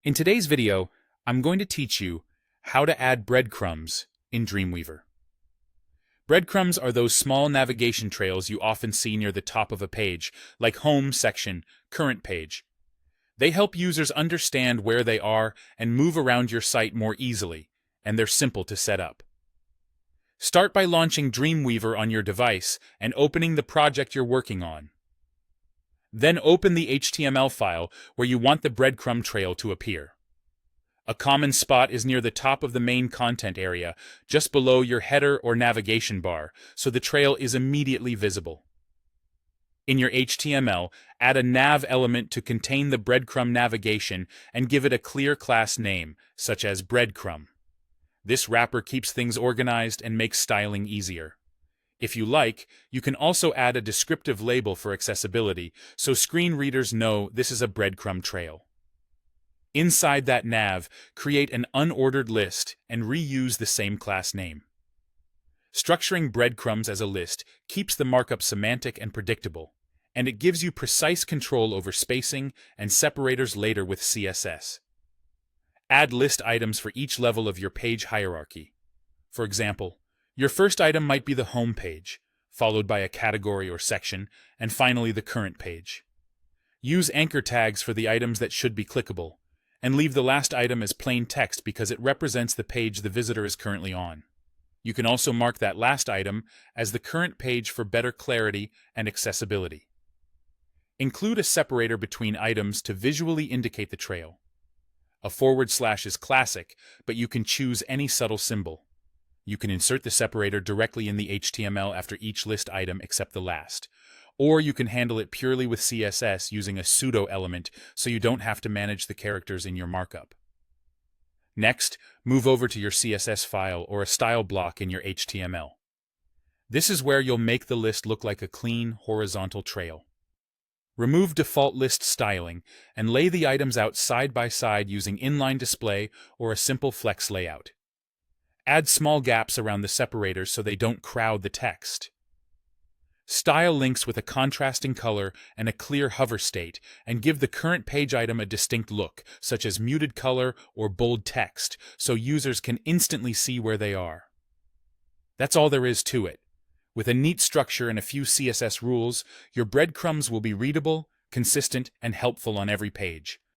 In today's video, I'm going to teach you how to add breadcrumbs in Dreamweaver. Breadcrumbs are those small navigation trails you often see near the top of a page, like Home section, Current page. They help users understand where they are and move around your site more easily, and they're simple to set up. Start by launching Dreamweaver on your device and opening the project you're working on. Then open the HTML file where you want the breadcrumb trail to appear. A common spot is near the top of the main content area, just below your header or navigation bar, so the trail is immediately visible. In your HTML, add a nav element to contain the breadcrumb navigation and give it a clear class name, such as breadcrumb. This wrapper keeps things organized and makes styling easier. If you like, you can also add a descriptive label for accessibility, so screen readers know this is a breadcrumb trail. Inside that nav, create an unordered list and reuse the same class name. Structuring breadcrumbs as a list keeps the markup semantic and predictable, and it gives you precise control over spacing and separators later with CSS. Add list items for each level of your page hierarchy. For example, your first item might be the home page, followed by a category or section, and finally the current page. Use anchor tags for the items that should be clickable, and leave the last item as plain text because it represents the page the visitor is currently on. You can also mark that last item as the current page for better clarity and accessibility. Include a separator between items to visually indicate the trail. A / is classic, but you can choose any subtle symbol. You can insert the separator directly in the HTML after each list item except the last. Or you can handle it purely with CSS using a pseudo element so you don't have to manage the characters in your markup. Next, move over to your CSS file or a style block in your HTML. This is where you'll make the list look like a clean, horizontal trail. Remove default list styling and lay the items out side by side using inline display or a simple flex layout. Add small gaps around the separators so they don't crowd the text. Style links with a contrasting color and a clear hover state, and give the current page item a distinct look, such as muted color or bold text, so users can instantly see where they are. That's all there is to it. With a neat structure and a few CSS rules, your breadcrumbs will be readable, consistent, and helpful on every page.